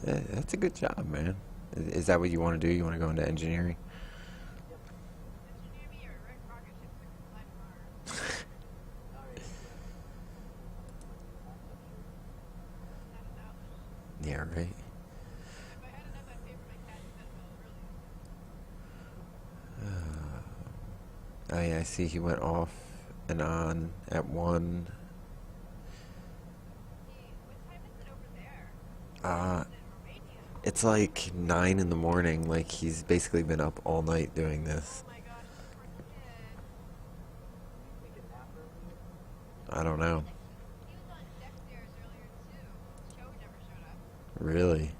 That's a good job, man. Is that what you want to do? You want to go into engineering? Yeah, right. Oh yeah, I see he went off and on at one. Uh, it's like 9 in the morning. Like he's basically been up all night doing this. I don't know. Really?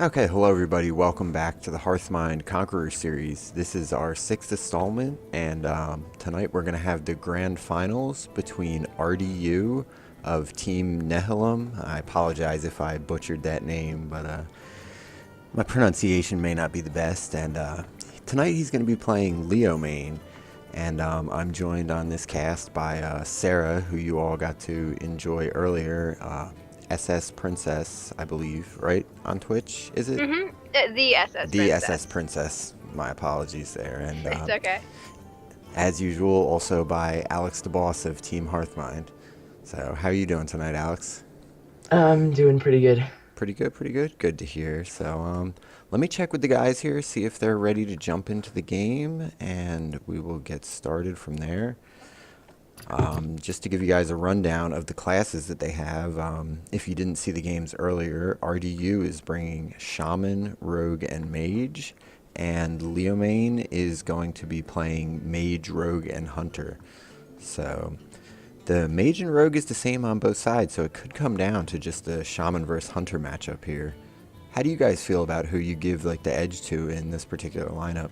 Okay, hello everybody. Welcome back to the Hearthmind Conqueror series. This is our 6th installment, and tonight we're going to have the grand finals between RDU of Team Nehilim. I apologize if I butchered that name, but my pronunciation may not be the best. And tonight he's going to be playing Leomane, and I'm joined on this cast by Sarah, who you all got to enjoy earlier. SS Princess, I believe, right? On Twitch, is it? Mm-hmm. The SS The Princess. SS Princess. My apologies there. And It's okay. as usual, also by Alex, the boss of Team Hearthmind. So, how are you doing tonight, Alex? I'm doing pretty good. Pretty good, pretty good. Good to hear. So, let me check with the guys here, see if they're ready to jump into the game, and we will get started from there. Just to give you guys a rundown of the classes that they have, if you didn't see the games earlier, RDU is bringing Shaman, Rogue, and Mage, and Leomane is going to be playing Mage, Rogue, and Hunter. So the Mage and Rogue is the same on both sides, so it could come down to just the Shaman versus Hunter matchup here. How do you guys feel about who you give like the edge to in this particular lineup?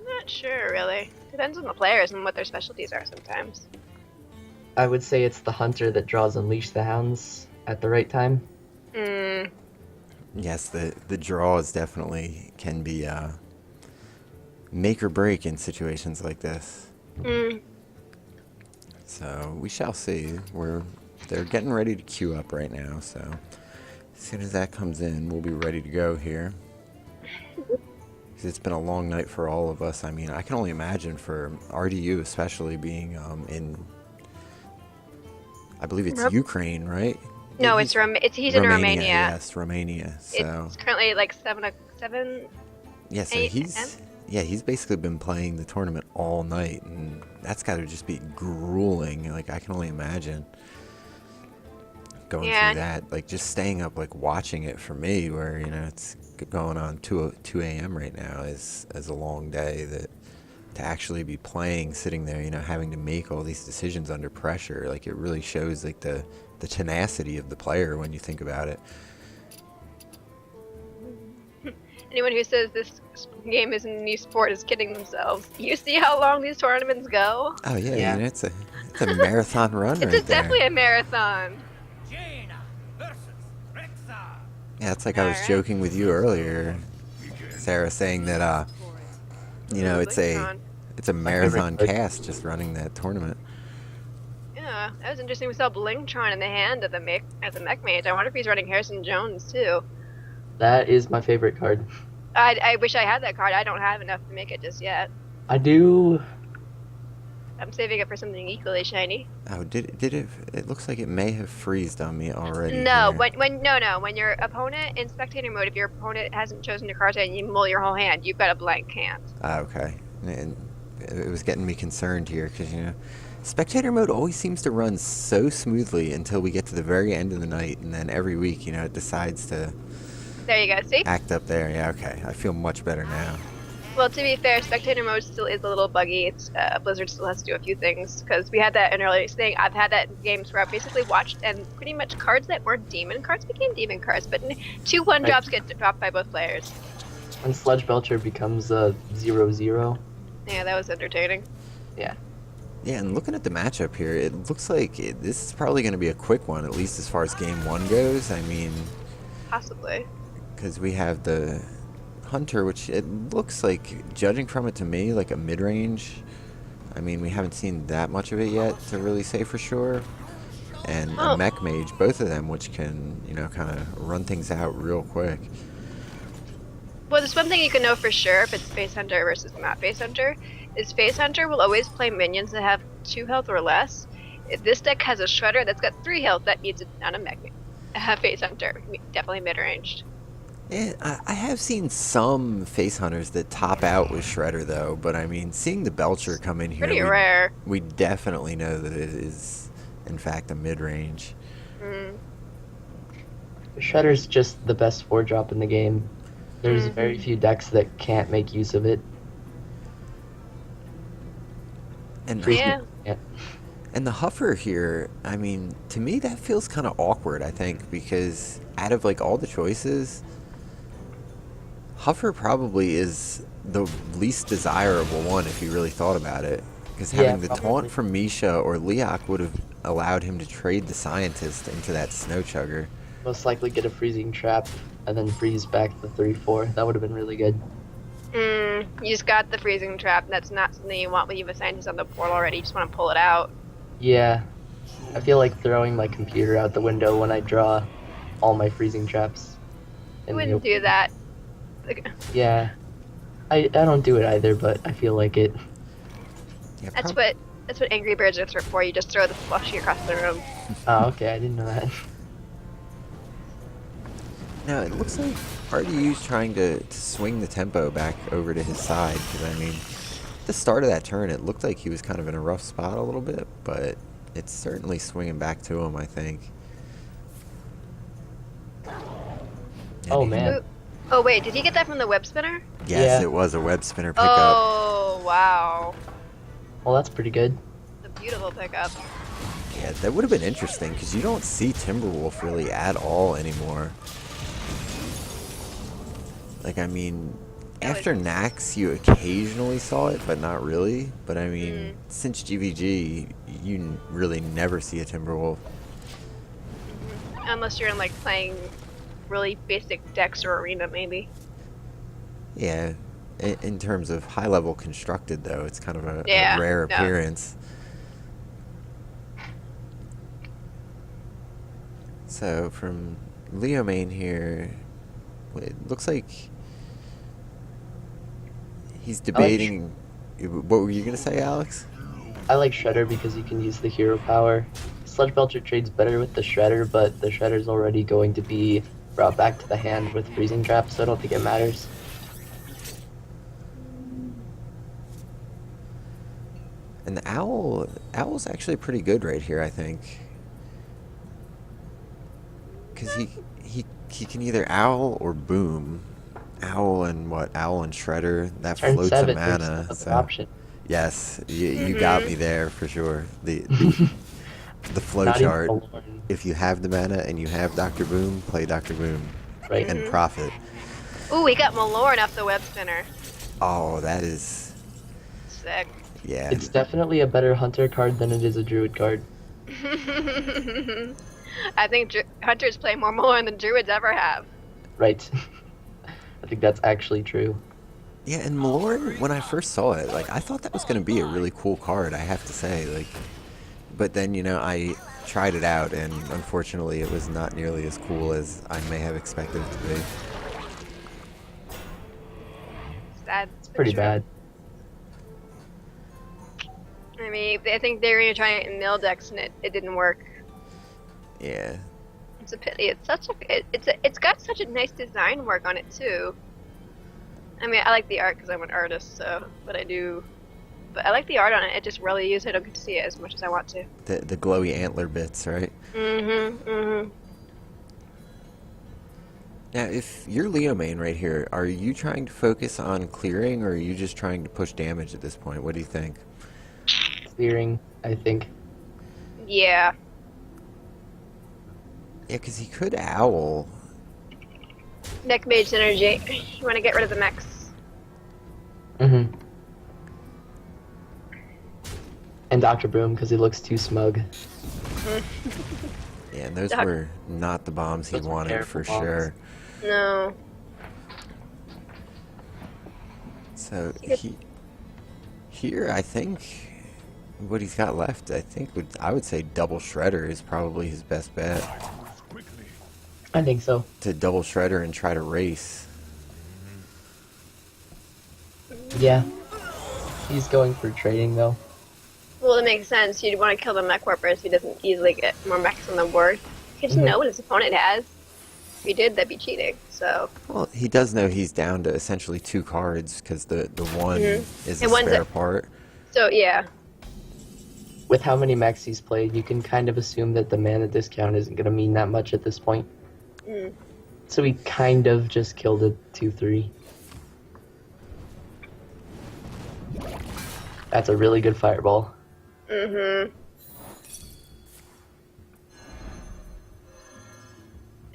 Not sure, really. Depends on the players and what their specialties are sometimes. I would say it's the hunter that draws Unleash the Hounds at the right time. Yes, the draws definitely can be make or break in situations like this. So we shall see. They're getting ready to queue up right now, so as soon as that comes in, we'll be ready to go here. 'Cause it's been a long night for all of us. I mean, I can only imagine for RDU, especially being in, I believe it's Ukraine, right? No, he's in Romania. Yes, Romania. So it's currently like 7. yeah, so he's basically been playing the tournament all night, and that's got to just be grueling. Like, I can only imagine going through that, like just staying up, like watching it for me, where it's going on 2 a.m. right now is a long day. That to actually be playing, sitting there, having to make all these decisions under pressure, like it really shows like the tenacity of the player when you think about it. Anyone who says this game isn't an esport is kidding themselves. You see how long these tournaments go? Oh yeah. It's a marathon run. It's definitely a marathon. Yeah, it's like I was joking with you earlier, Sarah, saying that it's a marathon cast just running that tournament. Yeah, that was interesting. We saw Blingtron in the hand of the mech mage. I wonder if he's running Harrison Jones too. That is my favorite card. I wish I had that card. I don't have enough to make it just yet. I do. I'm saving it for something equally shiny. Oh, did it? It looks like it may have freezed on me already. No, when your opponent in spectator mode, if your opponent hasn't chosen a card and you mull your whole hand, you've got a blank hand. Okay, and it was getting me concerned here because spectator mode always seems to run so smoothly until we get to the very end of the night, and then every week, it decides to. There you go. See? Act up there. Yeah. Okay. I feel much better now. Well, to be fair, spectator mode still is a little buggy. It's Blizzard still has to do a few things because we had that in earlier thing. I've had that in games where I basically watched and pretty much cards that weren't demon cards became demon cards, but 2 1-drops get dropped by both players. And Sludge Belcher becomes a 0/0. Yeah, that was entertaining. Yeah. Yeah, and looking at the matchup here, it looks like this is probably going to be a quick one, at least as far as game 1 goes. I mean, possibly. Because we have the Hunter, which it looks like, judging from it to me, like a mid-range. I mean, we haven't seen that much of it yet to really say for sure. And a Mech Mage, both of them, which can, kind of run things out real quick. Well, there's one thing you can know for sure if it's Face Hunter versus not Face Hunter, is Face Hunter will always play minions that have 2 health or less. If this deck has a Shredder that's got 3 health, that means it's not a Mech Face Hunter. Definitely mid-ranged. Yeah, I have seen some Face Hunters that top out with Shredder, though. But, I mean, seeing the Belcher come in here... Pretty rare. We definitely know that it is, in fact, a mid-range. Shredder's just the best 4-drop in the game. There's very few decks that can't make use of it. And And the Huffer here, I mean, to me that feels kind of awkward, I think, because out of like all the choices, Huffer probably is the least desirable one if you really thought about it. Because Yeah, having the probably. taunt from Misha or Leok would have allowed him to trade the Scientist into that Snow Chugger. Most likely get a freezing trap and then freeze back the 3/4. That would have been really good. You just got the freezing trap. That's not something you want when you have a scientist on the board already. You just want to pull it out. Yeah, I feel like throwing my computer out the window when I draw all my freezing traps. You In the wouldn't do that. Like, Yeah, I don't do it either, but I feel like it. Yeah, that's what Angry Birds are for. You just throw the slushy across the room. Oh, okay, I didn't know that. Now, it looks like RDU's trying to swing the tempo back over to his side, because, I mean, at the start of that turn, it looked like he was kind of in a rough spot a little bit, but it's certainly swinging back to him, I think. Oh, And man. Ooh. Oh wait, did he get that from the web spinner? Yes, Yeah. it was a web spinner pickup. Oh wow, Well, that's pretty good. it's a beautiful pickup. Yeah, that would have been interesting, because you don't see Timberwolf really at all anymore. Like, I mean, after Nax, you occasionally saw it, but not really. But, I mean, since GVG, you really never see a Timberwolf. Unless you're in like playing really basic decks or arena, maybe. Yeah, in terms of high-level constructed, though, it's kind of a Yeah, rare no. appearance. So, from Leomane here, it looks like he's debating... What were you going to say, Alex? I like Shredder because you can use the hero power. Sludge Belcher trades better with the Shredder, but the Shredder's already going to be brought back to the hand with freezing traps, so I don't think it matters. And the Owl's actually pretty good right here, I think. Because he can either Owl or Boom. Owl and what? Owl and Shredder. That Turn floats a 7, there's mana. another So option. yes, you got me there for sure. The flow Not even chart. Malorn, If you have the mana and you have Dr. Boom, play Dr. Boom right? and profit. Ooh, we got Malorn off the web spinner. Oh, that is Sick. yeah. It's definitely a better Hunter card than it is a Druid card. I think hunters play more Malorn than druids ever have. Right. I think that's actually true. Yeah, and Malorn, when I first saw it, like, I thought that was going to be a really cool card, I have to say. Like, but then, you know, I tried it out, and unfortunately it was not nearly as cool as I may have expected it to be. Sad. It's pretty bad. I mean, I think they were gonna try it in mill decks, and it didn't work. Yeah. It's a pity. It's such a it's got such a nice design work on it too. I mean, I like the art because I'm an artist, so but I like the art on it. I just rarely use it. I don't get to see it as much as I want to. The glowy antler bits, right? Mm-hmm. Now, if you're Leomane right here, are you trying to focus on clearing, or are you just trying to push damage at this point? What do you think? Clearing, I think. Yeah. Yeah, because he could Owl. Neck mage synergy. You want to get rid of the mechs. Mm-hmm. And Dr. Boom, because he looks too smug. Yeah, and those Doc- were not the bombs he Those were wanted terrible for bombs. sure. No. So here, I think what he's got left, I would say double Shredder is probably his best bet. I think so. To double Shredder and try to race. Yeah. He's going for trading, though. Well, it makes sense. You'd want to kill the mech warper so he doesn't easily get more mechs on the board. He doesn't know what his opponent has. If he did, that'd be cheating. So. Well, he does know he's down to essentially 2 cards because the one is a And one's spare a- part. So yeah. With how many mechs he's played, you can kind of assume that the mana discount isn't going to mean that much at this point. Mm. So he kind of just killed a 2/3. That's a really good fireball. Mm-hmm.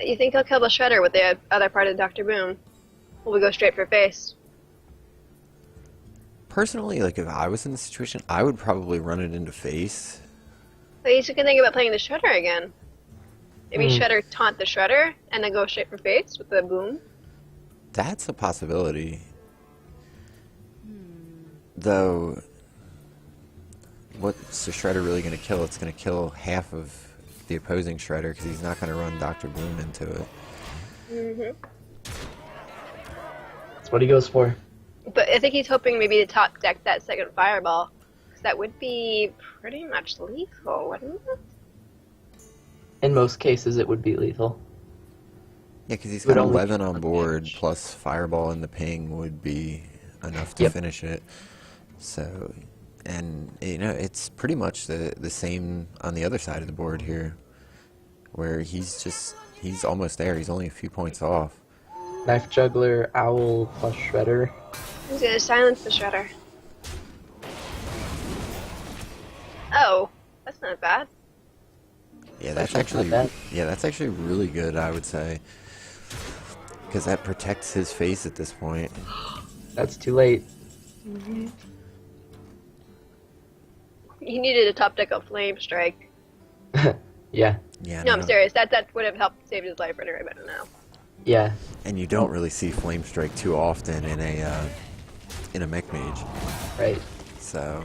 You think he'll kill the Shredder with the other part of Dr. Boom? Will we go straight for face? Personally, like if I was in the situation, I would probably run it into face. But you can think about playing the Shredder again. Maybe Hmm. Shredder taunt the Shredder and then go straight for face with the Boom. That's a possibility. Though, what's the Shredder really going to kill? It's going to kill half of the opposing Shredder because he's not going to run Dr. Boom into it. That's what he goes for. But I think he's hoping maybe to top deck that second Fireball. Because that would be pretty much lethal, wouldn't it? In most cases, it would be lethal. Yeah, because he's Would got only 11 kill on the board, damage. plus Fireball and the ping would be enough to Yep. finish it. So, and you know, it's pretty much the same on the other side of the board here, where he's almost there. He's only a few points off. Knife Juggler, Owl, plus Shredder. He's gonna silence the Shredder. Oh, that's not bad. Yeah, that's That's not actually bad. that's actually really good, I would say, because that protects his face at this point. That's too late. He needed a top deck of Flame Strike. Yeah, Yeah, No, I'm serious. That would have helped save his life anyway, but no. yeah, and you don't really see Flame Strike too often in a Mech Mage. right. So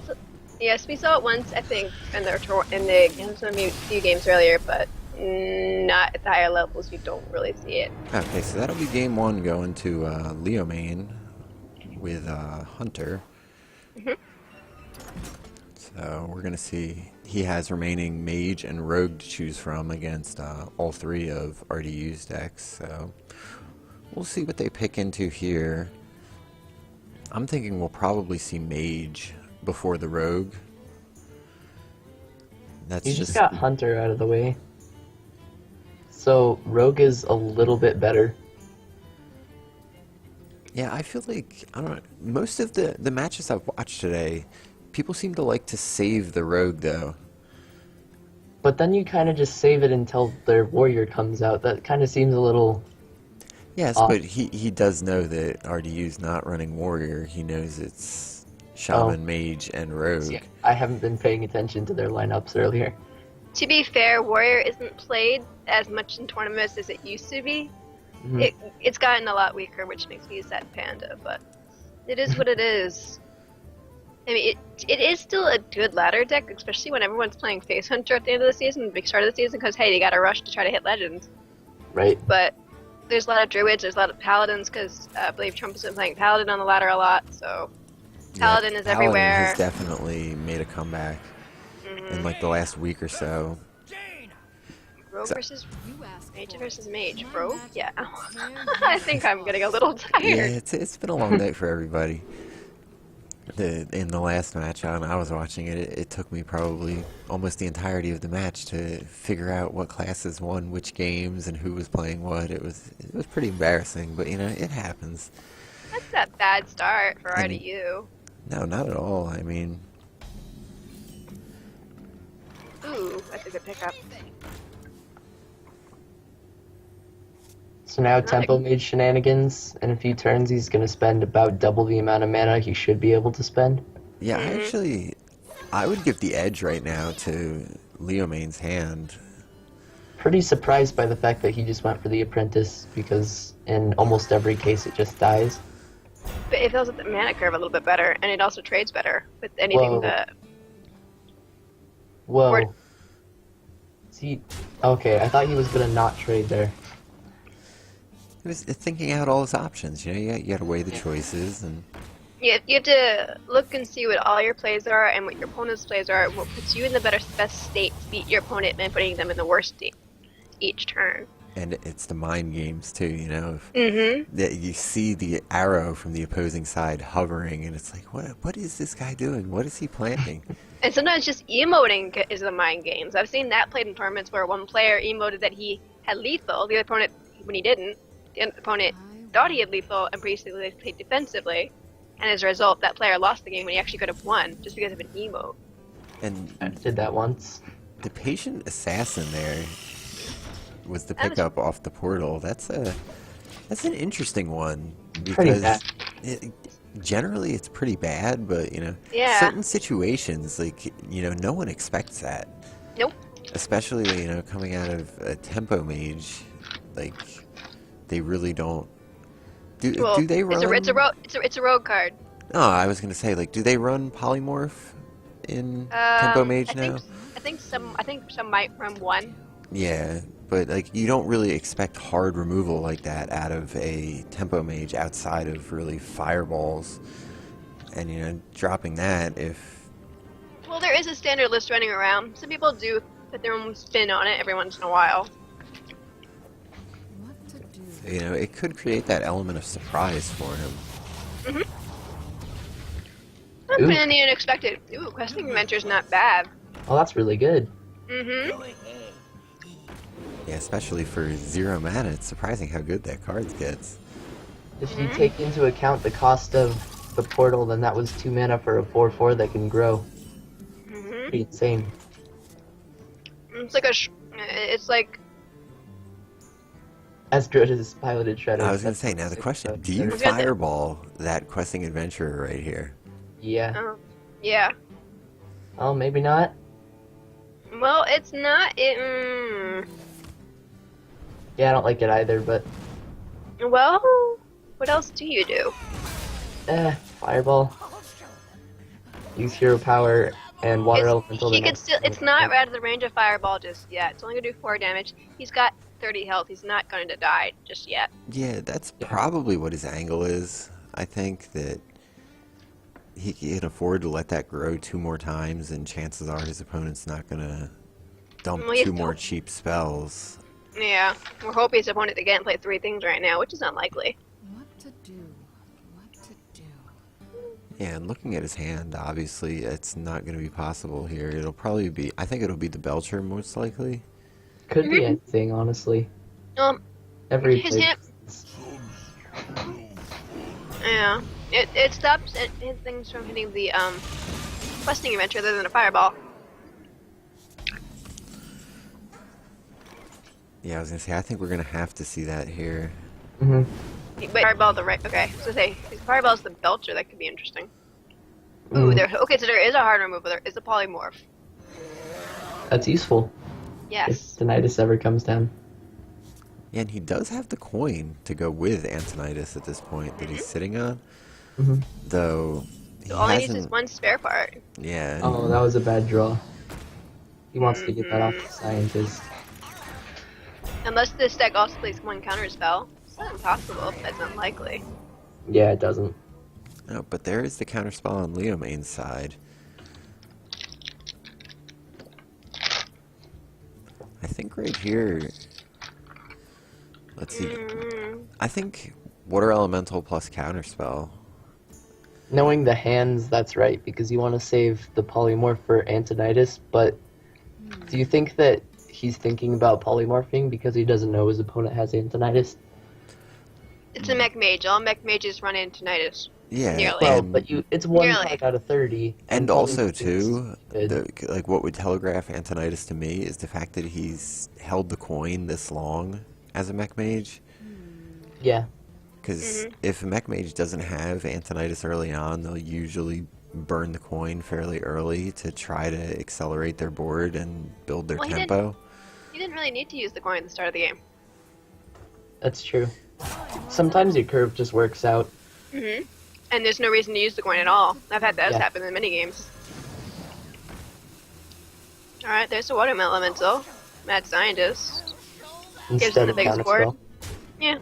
Yes, we saw it once, I think, in the few games earlier, but not at the higher levels. You don't really see it. okay, so that'll be game one going to Leomane with Hunter. So we're gonna see he has remaining Mage and Rogue to choose from against all three of RDU's decks. So we'll see what they pick into here. I'm thinking we'll probably see Mage before the Rogue. That's You just got Hunter out of the way. So Rogue is a little bit better. Yeah, I feel like, I don't know, most of the matches I've watched today, people seem to like to save the Rogue, though. But then you kind of just save it until their warrior comes out. That kind of seems a little... Yes, off. but he does know that RDU's not running Warrior. He knows it's Shaman, Mage, and Rogue. See, I haven't been paying attention to their lineups earlier. To be fair, Warrior isn't played as much in tournaments as it used to be. Mhm. It's gotten a lot weaker, which makes me sad Panda, but it is what it is. I mean, it is still a good ladder deck, especially when everyone's playing Face Hunter at the end of the season, the big start of the season, because hey, they got to rush to try to hit Legends. Right. But there's a lot of Druids, there's a lot of Paladins, because I believe Trump has been playing Paladin on the ladder a lot, so Paladin is everywhere. has definitely made a comeback in like the last week or so. Rogue So- versus Mage versus Mage, bro. Yeah. I think I'm getting a little tired. Yeah, it's been a long day for everybody. In the last match, I was watching it, it took me probably almost the entirety of the match to figure out what classes won which games and who was playing what. It was pretty embarrassing, but you know, it happens. That's a bad start for And- RDU. No, not at all. I mean, Ooh, that's a good pickup. So now Tempo made shenanigans. In a few turns, he's going to spend about double the amount of mana he should be able to spend. yeah, I would give the edge right now to Leomane's hand. Pretty surprised by the fact that he just went for the Apprentice, because in almost every case it just dies. But it fills up the mana curve a little bit better, and it also trades better with anything Whoa. that. Whoa. Or- See, okay, I thought he was going to not trade there. He was thinking out all his options. You know, you got to weigh the choices, and You have to look and see what all your plays are and what your opponent's plays are, and what puts you in the best state to beat your opponent and putting them in the worst state each turn. it's the mind games too. You know, Mm-hmm. that you see the arrow from the opposing side hovering, and it's like, what is this guy doing? What is he planning? And sometimes just emoting is the mind games. I've seen that played in tournaments where one player emoted that he had lethal, the other opponent, when he didn't, the other opponent thought he had lethal and basically they played defensively. And as a result, that player lost the game when he actually could have won just because of an emote. I And did that once. the patient assassin there, was the That was- pickup off the portal. That's an interesting one Pretty bad. because generally it's pretty bad, but Yeah. certain situations like no one expects that. Nope. Especially coming out of a tempo mage, like they really don't. Well, Do they run? it's a rogue card. Oh, I was gonna say, like, do they run polymorph in tempo mage now? I think some might run one. Yeah, but like you don't really expect hard removal like that out of a tempo mage outside of really fireballs, and dropping that if Well, there is a standard list running around. Some people do put their own spin on it every once in a while. it could create that element of surprise for him. Not Ooh. been any unexpected. Ooh, Questing Adventure's not bad. Oh, that's really good. Mm-hmm. Yeah, especially for 0 mana, it's surprising how good that card gets. If you take into account the cost of the portal, then that was 2 mana for a 4/4 that can grow. Mm-hmm. Pretty insane. It's like As good as piloted shredders. I was gonna say, now the question: do you fireball that questing adventurer right here? Yeah. Yeah. Oh, maybe not. Well, it's not. Yeah, I don't like it either, but Well, what else do you do? fireball. Use hero power and water elemental. He could still. It's not out of the range of Fireball just yet. It's only gonna do 4 damage. He's got 30 health. He's not going to die just yet. Yeah, that's probably what his angle is. I think that he can afford to let that grow 2 more times, and chances are his opponent's not gonna dump Well, you 2 more don't- cheap spells. Yeah, we're hoping his opponent again play 3 things right now, which is unlikely. What to do? What to do? Yeah, and looking at his hand, obviously it's not going to be possible here. It'll probably be, I think it'll be the Belcher most likely. Could be anything, honestly. Every His play- hand. Yeah, it stops things from hitting the questing adventure other than a fireball. Yeah, I was going to say, I think we're going to have to see that here. Mhm. Wait, fireball the right. Okay, so say if fireball's the belcher. That could be interesting. Ooh, there. Okay, so there is a hard removal. There is a polymorph. That's useful. Yes. If Tinnitus ever comes down. Yeah, and he does have the coin to go with Antonitis at this point that he's sitting on. Mhm. Though, he All he needs is hasn't... one spare part. Yeah. Oh, that was a bad draw. He wants to get that off the scientist. Unless this deck also plays one counter spell. It's not impossible, but that's unlikely. Yeah, it doesn't. No, but there is the counterspell on Leomane's side. I think right here... Let's see. I think Water Elemental plus Counterspell. Knowing the hands, that's right, because you want to save the polymorph for Antonitis, but do you think that he's thinking about polymorphing because he doesn't know his opponent has Antonitis? It's a mech mage. All mech mages run into Tinnitus. Yeah, Nearly. Well, and, but it's one Nearly. card out of 30. and also too, good. like what would telegraph Antonitis to me is the fact that he's held the coin this long as a mech mage. Yeah. Because if a mech mage doesn't have Antonitis early on, they'll usually burn the coin fairly early to try to accelerate their board and build their Well, he tempo. You didn't really need to use the coin at the start of the game. That's true. Sometimes your curve just works out. And there's no reason to use the coin at all. I've had that Yeah. happen in many games. Alright, there's the water elemental. Mad scientist. Gives him Instead the of biggest board. counterspell. Yeah.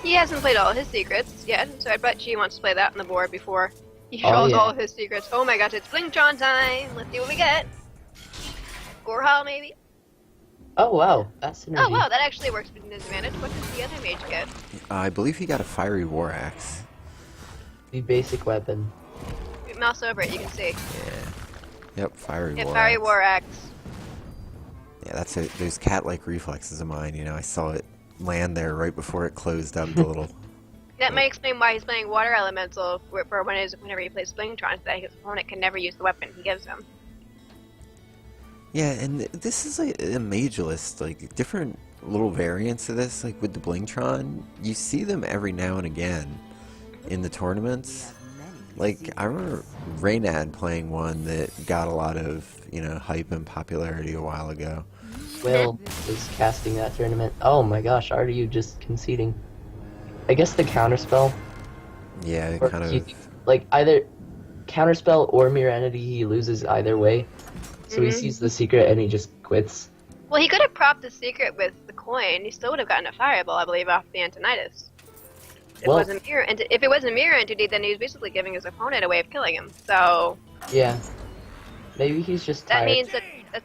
He hasn't played all his secrets yet, so I bet he wants to play that on the board before he Oh, draws yeah. all of his secrets. Oh my gosh, it's Blingtron time! Let's see what we get. Gorehal, maybe? Oh wow, that's synergy. Oh wow, that actually works with his advantage. What does the other mage get? I believe he got a Fiery War Axe. The basic weapon. Mouse over it, you can see. Yeah. Yep, Fiery Yeah, War Fiery Axe. War Axe. Yeah, that's it. Those cat-like reflexes of mine. I saw it land there right before it closed up the little... That might explain why he's playing Water Elemental for whenever he plays Blingtron, so that his opponent can never use the weapon he gives him. Yeah, and this is like a mage list, like different little variants of this, like with the Blingtron. You see them every now and again in the tournaments. Like I remember Reynad playing one that got a lot of, hype and popularity a while ago. Will was casting that tournament. Oh my gosh, are you just conceding? I guess the counterspell, Yeah, it or kind he, of. like either counterspell or mirror entity, he loses either way. So he Mhm. sees the secret and he just quits. Well, he could have propped the secret with the coin. He still would have gotten a fireball, I believe, off the Antonidas. Well, If it was a mirror entity, then he was basically giving his opponent a way of killing him. So yeah, maybe he's just that tired. means that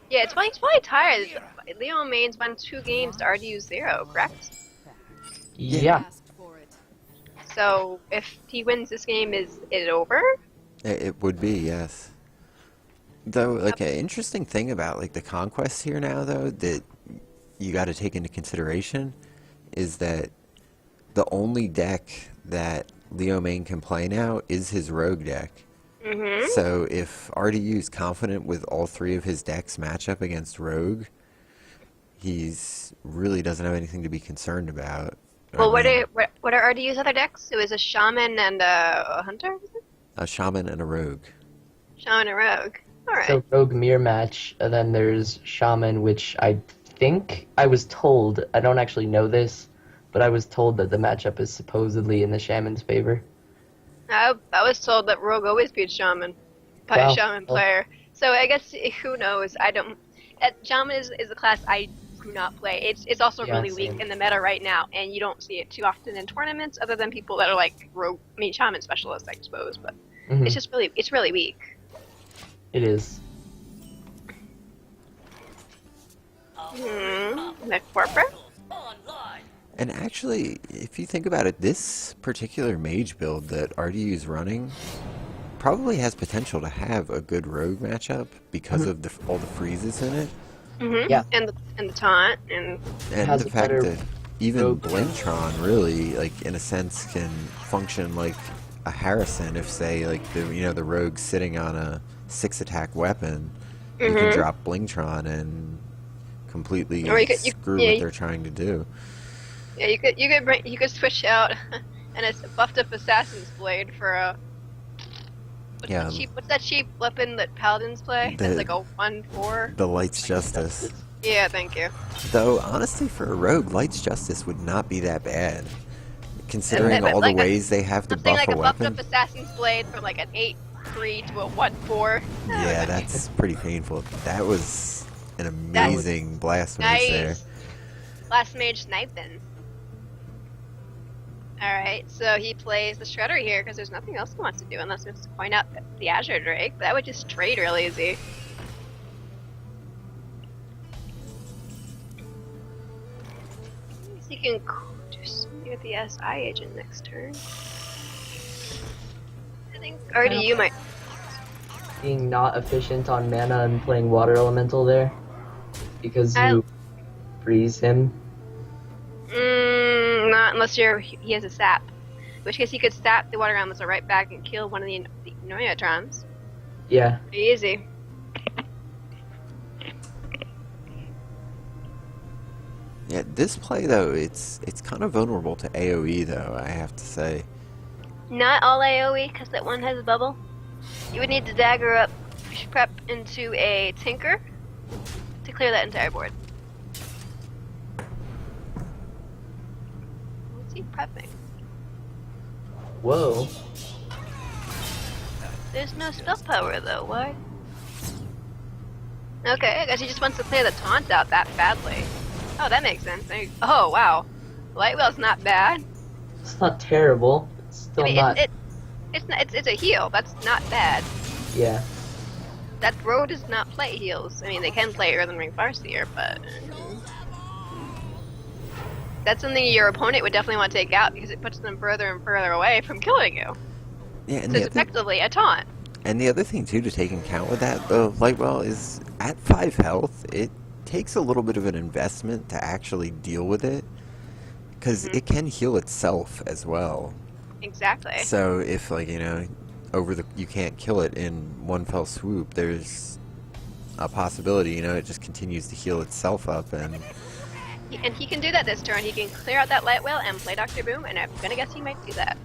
yeah, he's probably tired. Leomane's won 2 games to RDU 0, correct? Yeah, So if he wins this game, is it over? It would be, yes. Though, like, an interesting thing about, like, the conquests here now, though, that you got to take into consideration is that the only deck that Leomane can play now is his rogue deck. Mm-hmm. So if RDU is confident with all three of his decks match up against rogue, he's really doesn't have anything to be concerned about. Well, I mean, what are RDU's other decks? It was a shaman and a hunter. Was it? a shaman and a rogue. Shaman and rogue. All right. so rogue mirror match, and then there's shaman, which I think I was told. I don't actually know this, but I was told that the matchup is supposedly in the shaman's favor. I was told that rogue always beats shaman by Wow. a shaman player. So I guess who knows? I don't. Shaman is a class I do not play. It's also Yeah, really same. weak in the meta right now, and you don't see it too often in tournaments, other than people that are like rogue. I mean, shaman specialists, I suppose, but Mhm. it's really weak. It is. The corporate. And actually, if you think about it, this particular mage build that RDU is running probably has potential to have a good rogue matchup because of all the freezes in it. Mm-hmm. Yeah. And the taunt and And has the a fact better that even rogue Blingtron really, like, in a sense, can function like a Harrison if, say, like, the rogue's sitting on a 6-attack weapon, you can Mhm. drop Blingtron and completely Or you screw yeah, what they're trying to do. yeah, you could switch out and a buffed up assassin's blade for a Yeah, what's that cheap weapon that paladins play? That's like a 1/4. the Light's Justice. Yeah, thank you. Though, honestly, for a rogue, Light's Justice would not be that bad. Considering But all the like ways they have to I'm saying buff like a a buffed weapon. up assassin's blade from like an 8/3 to a 1/4. Yeah, that's pretty painful. That was an amazing blast mace there. Nice. Last mage sniping. Alright, so he plays the Shredder here because there's nothing else he wants to do unless he wants to point out the Azure Drake. That would just trade real easy. He can do something with the SI agent next turn. I think RDU might. Being not efficient on mana and playing water elemental there because you freeze him. Not unless he has a sap. In which case he could sap the water elemental right back and kill one of the Noyatrons. Yeah, Pretty easy. Yeah, this play though, it's kind of vulnerable to AoE though, I have to say. Not all AoE, because that one has a bubble. You would need to dagger up prep into a Tinker to clear that entire board. What's he prepping? whoa. There's no spell power though, why? Okay, I guess he just wants to clear the taunt out that badly. Oh, that makes sense. Oh, wow. Lightwell's not bad. It's not terrible. It's still I mean, not. it's a heal. That's not bad. Yeah. That road does not play heals. I mean, they can play Earthen Ring Farseer, but that's something your opponent would definitely want to take out because it puts them further and further away from killing you. Yeah, and So it's effectively a taunt. the other thing too to take into account with that though, Lightwell, is at 5 health, it takes a little bit of an investment to actually deal with it. Because it can heal itself as well. Exactly. So if, like, you can't kill it in one fell swoop, there's a possibility. You know, it just continues to heal itself up, and And he can do that this turn. He can clear out that light whale and play Dr. Boom, and I'm gonna guess he might do that.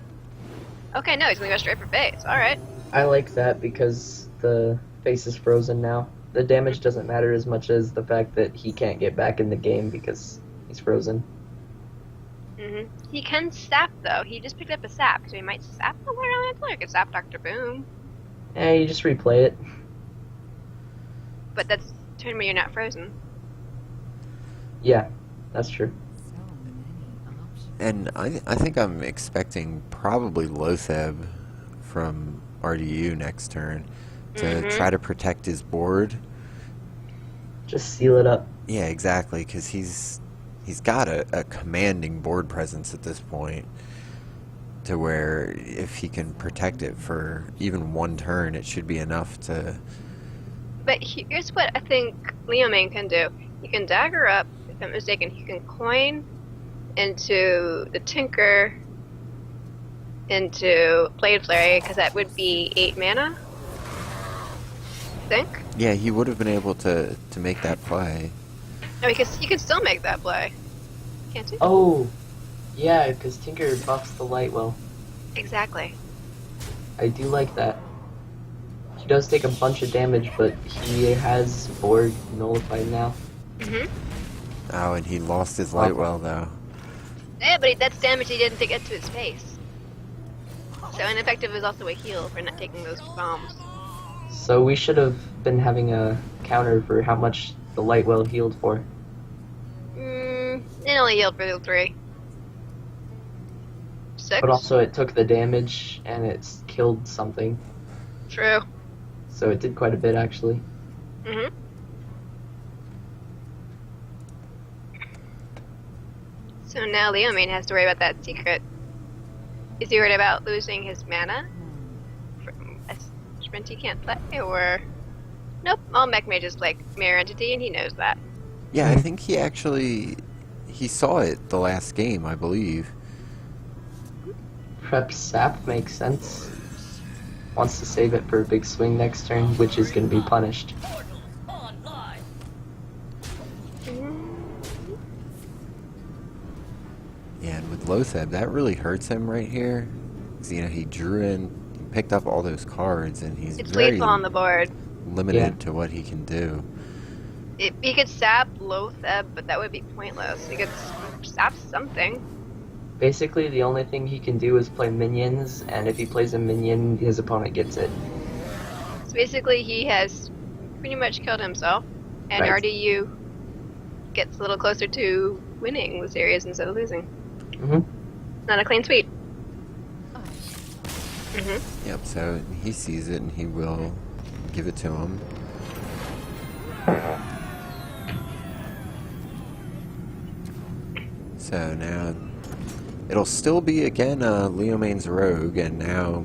Okay, no, he's gonna go straight for face. Alright. I like that because the face is frozen now. The damage doesn't matter as much as the fact that he can't get back in the game because he's frozen. He can sap, though. He just picked up a sap, so he might sap the White Elemental, or he could sap Dr. Boom. You just replay it. But that's a turn where you're not frozen. Yeah, that's true. So many options. and I think I'm expecting probably Lotheb from RDU next turn to try to protect his board. Just seal it up. Yeah, exactly, because he's got a commanding board presence at this point, to where if he can protect it for even one turn, it should be enough to. But here's what I think Leomane can do. He can dagger up, if I'm mistaken. He can coin into the Tinker, into Blade Flurry, because that would be 8 mana, I think. Yeah, he would have been able to make that play. No, because he can still make that play. Can't he? Oh, yeah, because Tinker buffs the light well. Exactly. I do like that. He does take a bunch of damage, but he has board nullified now. Oh, and he lost his light well though. Yeah, but that's damage he didn't get to his face. So ineffective is also a heal for not taking those bombs. So we should have been having a counter for how much the light well healed for. It only healed for the 3. 6? But also it took the damage and it's killed something. True. So it did quite a bit actually. So now Leomane has to worry about that secret. Is he worried about losing his mana? From a sprint he can't play, or... Nope, all mech mages like Mirror Entity, and he knows that. Yeah, I think he saw it the last game, I believe. Prep sap makes sense. Wants to save it for a big swing next turn, which is going to be punished. Yeah, and with Lotheb, that really hurts him right here. 'Cause, you know, he drew in, he picked up all those cards, and he's It's very lethal on the board. limited to what he can do. He could sap Lotheb, but that would be pointless. He could sap something. Basically, the only thing he can do is play minions, and if he plays a minion, his opponent gets it. So basically he has pretty much killed himself, and Right. RDU gets a little closer to winning the series instead of losing. Mm-hmm. Not a clean sweep. Yep, so he sees it, and he will give it to him. So now it'll still be again Leomane's rogue, and now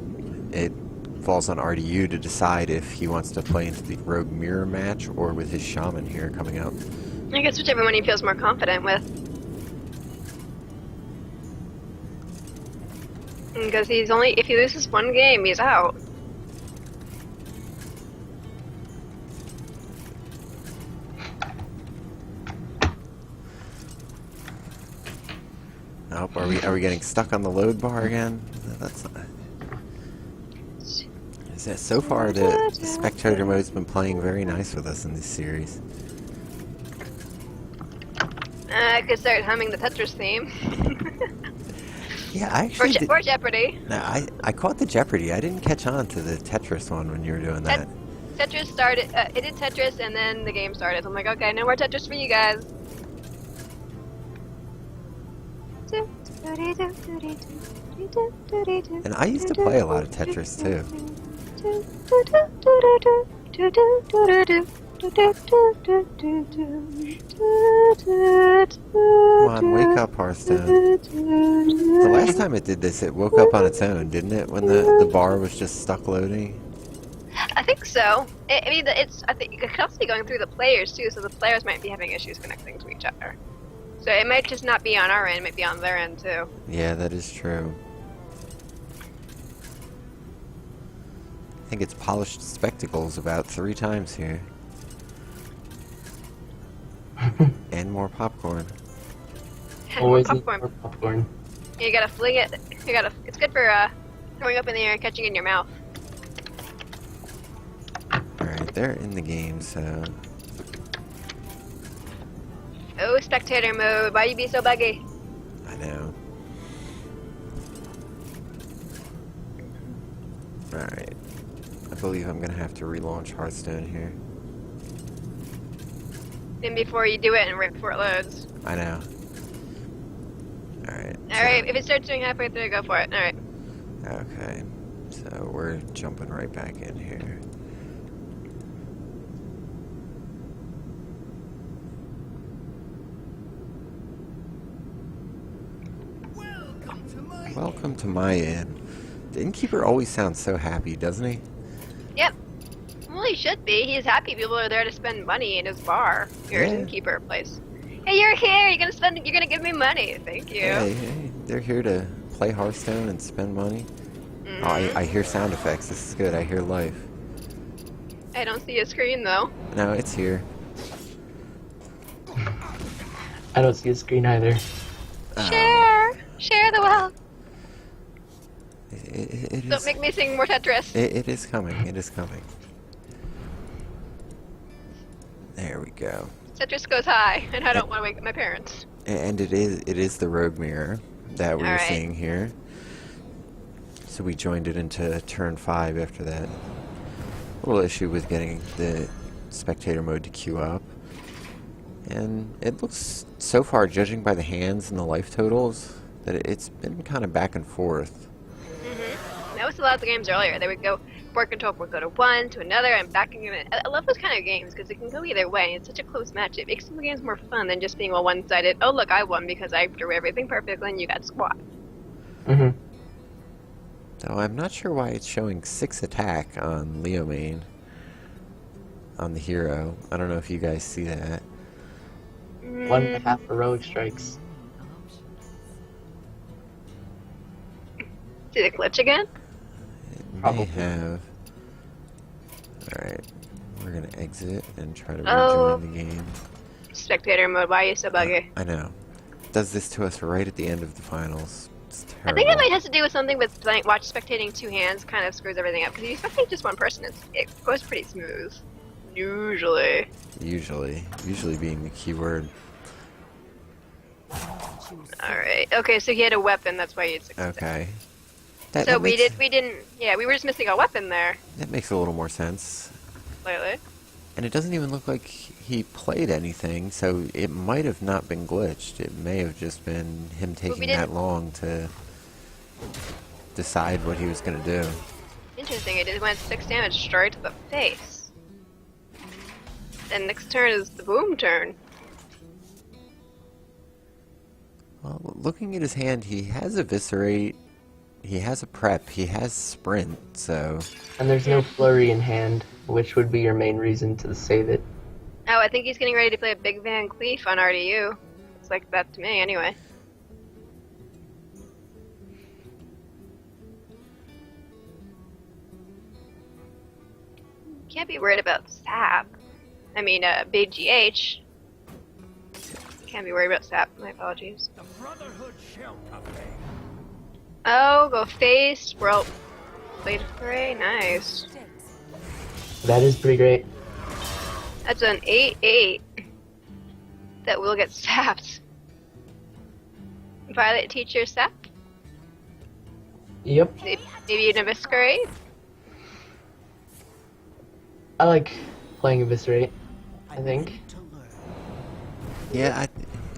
it falls on RDU to decide if he wants to play into the rogue mirror match or with his shaman here coming up. I guess whichever one he feels more confident with. Because if he loses one game, he's out. Oh, are we getting stuck on the load bar again? That's not... So far, the spectator mode's been playing very nice with us in this series. I could start humming the Tetris theme. Yeah, I actually did... or Jeopardy. No, I caught the Jeopardy. I didn't catch on to the Tetris one when you were doing that. Tetris started, it did Tetris and then the game started. So I'm like, okay, no more Tetris for you guys. And I used to play a lot of Tetris too. Come on, wake up, Hearthstone. The last time it did this, it woke up on its own, didn't it? When the bar was just stuck loading? I think so. I think it could also be going through the players too, so the players might be having issues connecting to each other. So it might just not be on our end, it might be on their end too. Yeah, that is true. I think it's polished spectacles about 3 times here. And more popcorn. More Always need popcorn. more popcorn. You gotta fling it. It's good for throwing up in the air and catching in your mouth. Alright, they're in the game, so... Oh, spectator mode. Why you be so buggy? I know. Alright. I believe I'm gonna have to relaunch Hearthstone here. Then before you do it and right before it loads. I know. Alright. Alright, if it starts doing halfway through, go for it. Alright. Okay. So we're jumping right back in here. Welcome to my inn. The innkeeper always sounds so happy, doesn't he? Yep. Well, he should be. He's happy people are there to spend money in his bar. Your Yeah. innkeeper place. Hey, you're here. You're gonna give me money. Thank you. Hey, they're here to play Hearthstone and spend money. Mhm. Oh, I hear sound effects. This is good. I hear life. I don't see a screen though. No, it's here. I don't see a screen either. Oh, Share the wealth. it Don't is. make me sing more Tetris. It is coming. It is coming. There we go. Tetris goes high, and I don't want to wake up my parents. And it is the rogue mirror that we were Alright. seeing here. So we joined it into turn 5 after that little issue with getting the spectator mode to queue up. And it looks, so far, judging by the hands and the life totals, that it's been kind of back and forth. That was a lot of the games earlier. They would go, board control would go to one, to another, and back again. I love those kind of games because it can go either way. It's such a close match. It makes some games more fun than just being all one-sided. Oh, look, I won because I drew everything perfectly and you got squat. Mm-hmm. So I'm not sure why it's showing 6 attack on Leomane, on the hero. I don't know if you guys see that. 1.5 heroic strikes. See the glitch again? It Probably. may have. Alright, we're gonna exit and try to Oh. rejoin the game. Spectator mode, why are you so buggy? I know. Does this to us right at the end of the finals. It's terrible. I think it might have to do with something with watch spectating two hands kind of screws everything up. Because if you spectate just one person, it goes pretty smooth. Usually. Usually being the key word. Alright. Okay, so he had a weapon, that's why he had 6 attack. Okay. So we were just missing a weapon there, That makes a little more sense. clearly. And it doesn't even look like he played anything, so it might have not been glitched. It may have just been him taking didn't- that long to decide what he was going to do. Interesting, it went 6 damage straight to the face. And next turn is the boom turn. Well, looking at his hand, he has Eviscerate, he has a Prep, he has Sprint, so... And there's no flurry in hand, which would be your main reason to save it. Oh, I think he's getting ready to play a Big Van Cleef on RDU. It's like that to me, anyway. Can't be worried about SAP. I mean, Big GH. Can't be worried about SAP. My apologies. The Brotherhood shall prevail. Oh, go face. Well, Blade of Gray. Nice. That is pretty great. That's an 8/8 that will get sapped. Violet Teacher sap? Yep. Maybe an Eviscerate? I like playing Eviscerate, I think. Yeah,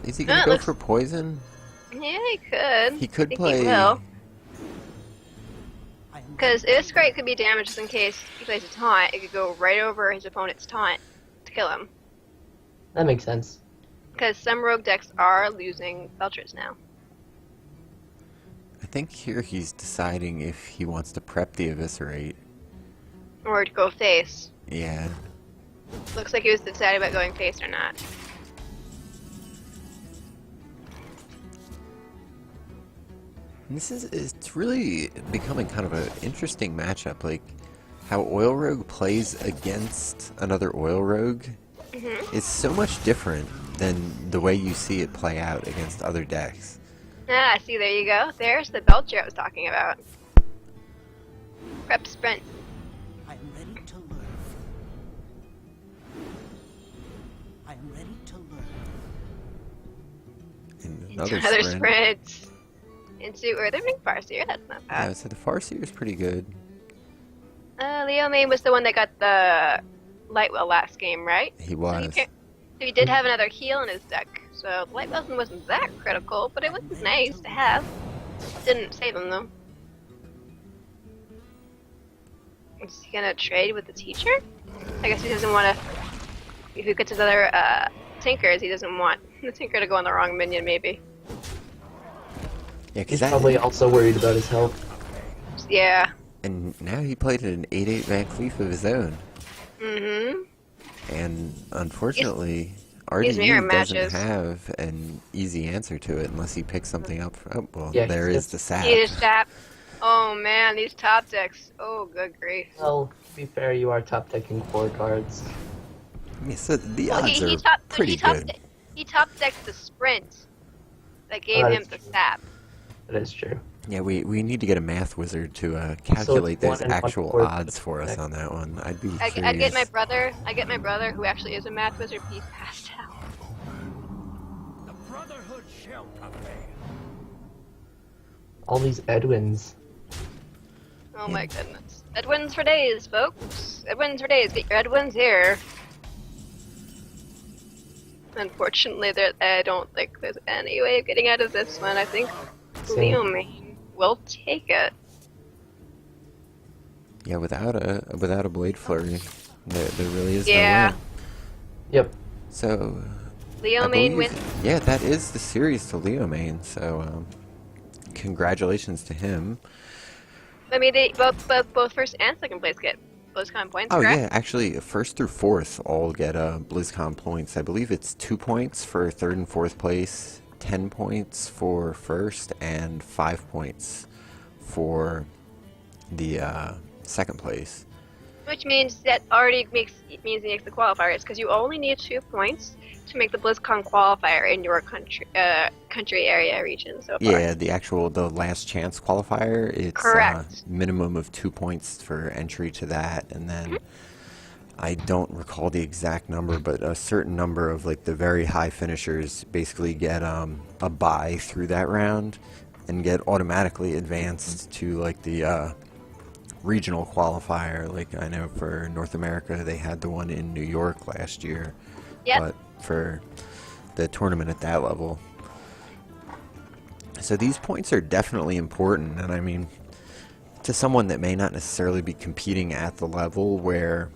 is he going it to go looks- for Poison? Yeah, he could. He could I think play... He will. Because Eviscerate could be damaged just in case he plays a taunt. It could go right over his opponent's taunt to kill him. That makes sense. Because some rogue decks are losing Belchers now. I think here he's deciding if he wants to prep the Eviscerate. Or to go face. Yeah. Looks like he was deciding about going face or not. And it's really becoming kind of an interesting matchup, like how Oil Rogue plays against another Oil Rogue is so much different than the way you see it play out against other decks. Ah, see, there you go. There's the Belcher I was talking about. Prep sprint. I'm ready to learn. I am ready to learn. And Into another another sprint. sprint. Into Earthring Farseer, that's not Yeah, bad. so the Farseer is pretty good. Leomane was the one that got the Lightwell last game, right? He So was. he did have another heal in his deck, so Lightwell wasn't that critical, but it was nice to have. Didn't save him though. Is he gonna trade with the teacher? I guess he doesn't want to. If he gets his other Tinkers, he doesn't want the Tinker to go on the wrong minion, maybe. Yeah, He's because probably also worried about his health. Yeah. And now he played an 8/8 Van Cleef of his own. Mm-hmm. And unfortunately, these mirror RDU doesn't matches. have an easy answer to it unless he picks something up. Oh, well, Yeah, there he's is the sap. He is tap. Oh man, these top decks. Oh, good grief. Well, to be fair, you are top decking 4 cards. Yeah, so the Well, odds he are top pretty he top good. he top decked the sprint that gave that him is the true. sap. That is true. Yeah, we need to get a math wizard to calculate those 1 and actual 1/4 odds for us on that one. I'd be I curious. get my brother who actually is a math wizard. He's passed out. The Brotherhood shall prevail. All these Edwins. Oh my goodness. Edwins for days, folks. Edwins for days. Get your Edwins here. Unfortunately, I don't think there's any way of getting out of this one. I think Same. Leomane will take it. Yeah, without a blade flurry, there really is Yeah. no way. Yep. So I Leomane believe, wins. yeah, that is the series to Leomane. So congratulations to him. I mean, they both first and second place get BlizzCon points, Oh correct? yeah, actually, first through fourth all get BlizzCon points. I believe it's 2 points for third and fourth place, 10 points for first, and 5 points for the second place. Which means that already means he makes the qualifiers because you only need 2 points to make the BlizzCon qualifier in your country area region so far. Yeah, the last chance qualifier, it's Correct. minimum of 2 points for entry to that, and then I don't recall the exact number, but a certain number of like the very high finishers basically get a bye through that round and get automatically advanced to like the regional qualifier. Like I know for North America they had the one in New York last year, Yep. but for the tournament at that level. So these points are definitely important, and I mean, to someone that may not necessarily be competing at the level where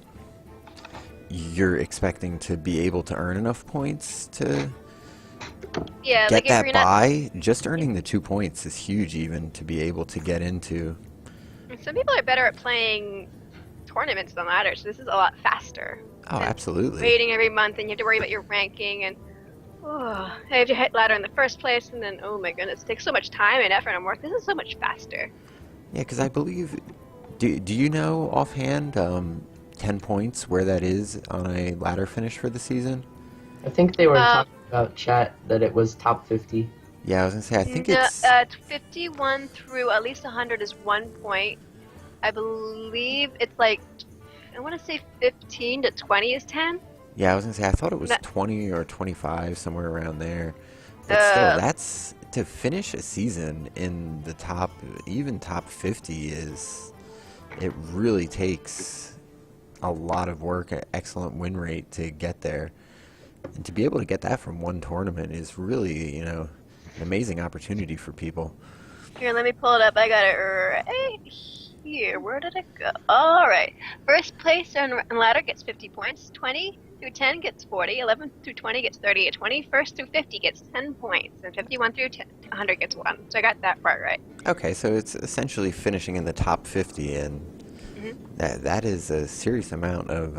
you're expecting to be able to earn enough points to Yeah, get like if that you're not. buy, just earning the 2 points is huge even to be able to get into. Some people are better at playing tournaments than ladders, so this is a lot faster. Oh, And absolutely. Waiting every month, and you have to worry about your ranking, and I have to hit ladder in the first place, and then oh my goodness, it takes so much time and effort and work. This is so much faster. Yeah, because I believe, do you know offhand 10 points where that is on a ladder finish for the season? I think they were talking about chat that it was top 50. Yeah, I was gonna say I think No, it's 51 through at least 100 is 1 point. I believe it's like, I want to say 15 to 20 is 10. yeah, I was gonna say I thought it was That- 20 or 25 somewhere around there. But still, that's to finish a season in the top, even top 50 is, it really takes a lot of work, an excellent win rate to get there. And to be able to get that from one tournament is really, an amazing opportunity for people. Here, let me pull it up. I got it right here. Where did it go? All right. First place on ladder gets 50 points. 20 through 10 gets 40. 11 through 20 gets 30. 21st through 50 gets 10 points. And 51 through 100 gets 1. So I got that part right. Okay, so it's essentially finishing in the top 50, and that is a serious amount of,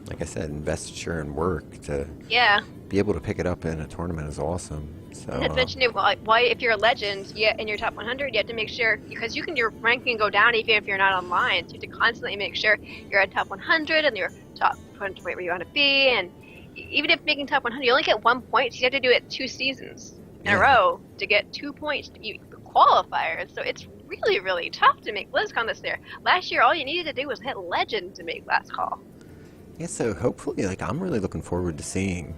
like I said, investiture and work to Yeah. be able to pick it up in a tournament is awesome. So Not to mention, why if you're a legend, in your top 100, you have to make sure, because your rank can go down even if you're not online. So you have to constantly make sure you're at top 100 and your top 100 where you want to be, and even if making top 100, you only get 1 point. So you have to do it 2 seasons in a Yeah. row to get 2 points to be the qualifier. So it's really, really tough to make BlizzCon this year. Last year, all you needed to do was hit Legend to make last call. Yeah, so hopefully, like, I'm really looking forward to seeing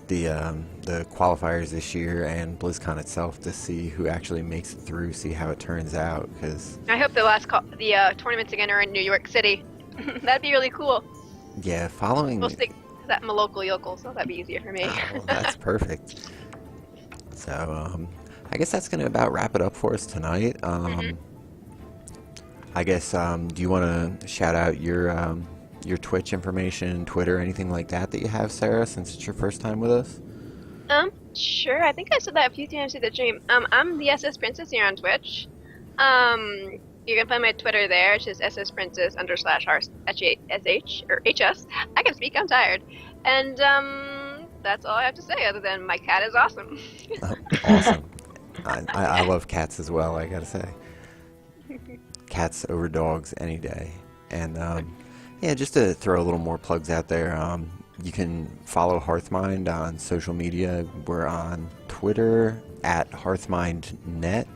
the qualifiers this year and BlizzCon itself to see who actually makes it through, see how it turns out. Because I hope the tournaments again are in New York City. That'd be really cool. yeah, following. Mostly because I'm a local yokel, so that'd be easier for me. Oh, that's perfect. So I guess that's gonna about wrap it up for us tonight. I guess do you want to shout out your Twitch information, Twitter, anything like that you have, Sarah, since it's your first time with us? Sure. I think I said that a few times through the stream. I'm the SS Princess here on Twitch. You can find my Twitter there, which is ssprincess _HH or HS. I can speak. I'm tired. And that's all I have to say. Other than my cat is awesome. Oh, awesome. I love cats as well, I gotta say. Cats over dogs any day. And yeah, just to throw a little more plugs out there, you can follow Hearthmind on social media. We're on Twitter at Hearthmind.net.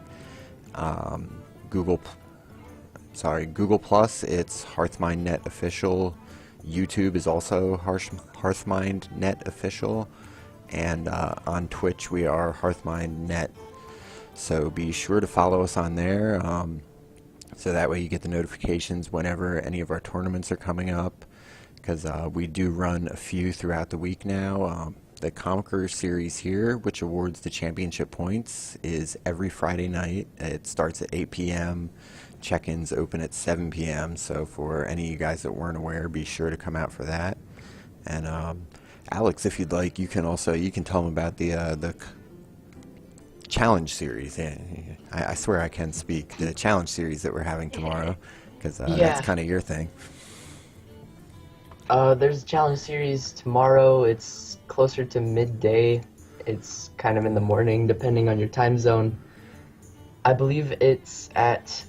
Google Plus, it's Hearthmind.net official. YouTube is also Hearthmind.net official. And on Twitch, we are Hearthmind.net. So be sure to follow us on there. So that way you get the notifications whenever any of our tournaments are coming up, because we do run a few throughout the week now. The Conqueror series here, which awards the championship points, is every Friday night. It starts at 8 p.m. Check-ins open at 7 p.m. So for any of you guys that weren't aware, be sure to come out for that. And Alex, if you'd like, you can tell them about the challenge series. Yeah, I swear I can speak. The challenge series that we're having tomorrow, because that's kind of your thing. There's a challenge series tomorrow. It's closer to midday. It's kind of in the morning, depending on your time zone. I believe it's at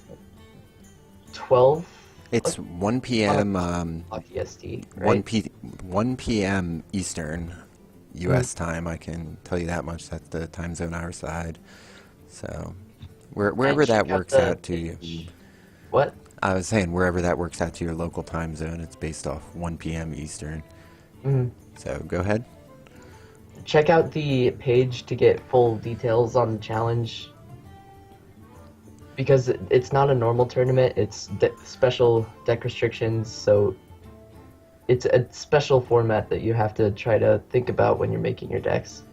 12. It's 1 p.m. EST, right? 1 p.m. Eastern U.S. time. I can tell you that much. That's the time zone our side. So wherever that works out to you. What? I was saying wherever that works out to your local time zone. It's based off 1 p.m. Eastern. So go ahead. Check out the page to get full details on the challenge. Because it's not a normal tournament, it's special deck restrictions, so it's a special format that you have to try to think about when you're making your decks.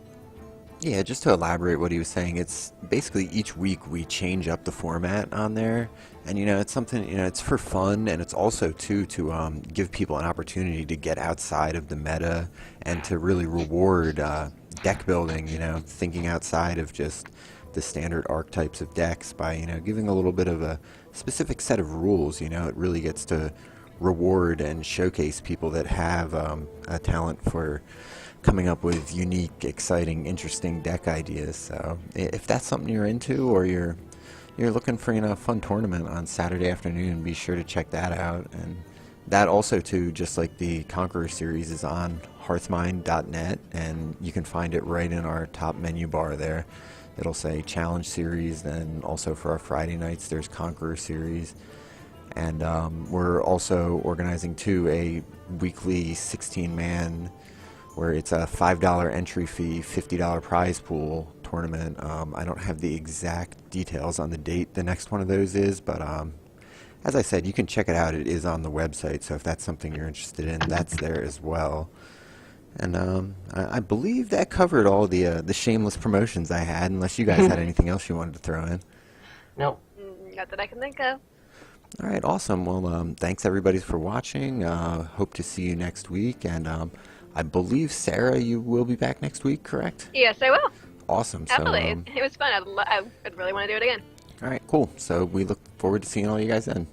Yeah, just to elaborate what he was saying, it's basically each week we change up the format on there, and it's something, it's for fun, and it's also too to give people an opportunity to get outside of the meta and to really reward deck building, thinking outside of just the standard archetypes of decks by giving a little bit of a specific set of rules. It really gets to reward and showcase people that have a talent for coming up with unique, exciting, interesting deck ideas. So if that's something you're into, or you're looking for a fun tournament on Saturday afternoon, be sure to check that out. And that also too, just like the Conqueror series, is on Hearthmind.net, and you can find it right in our top menu bar there. It'll say Challenge Series, then also for our Friday nights there's Conqueror Series. And we're also organizing too a weekly 16-man, where it's a $5 entry fee, $50 prize pool tournament. I don't have the exact details on the date the next one of those is, but as I said, you can check it out. It is on the website, so if that's something you're interested in, that's there as well. And I believe that covered all the shameless promotions I had, unless you guys had anything else you wanted to throw in. Nope. Not that I can think of. All right, awesome. Well, thanks everybody for watching. Hope to see you next week. And I believe, Sarah, you will be back next week, correct? Yes, I will. Awesome. Happily. So, It was fun. I'd really want to do it again. all right, cool. So we look forward to seeing all you guys then.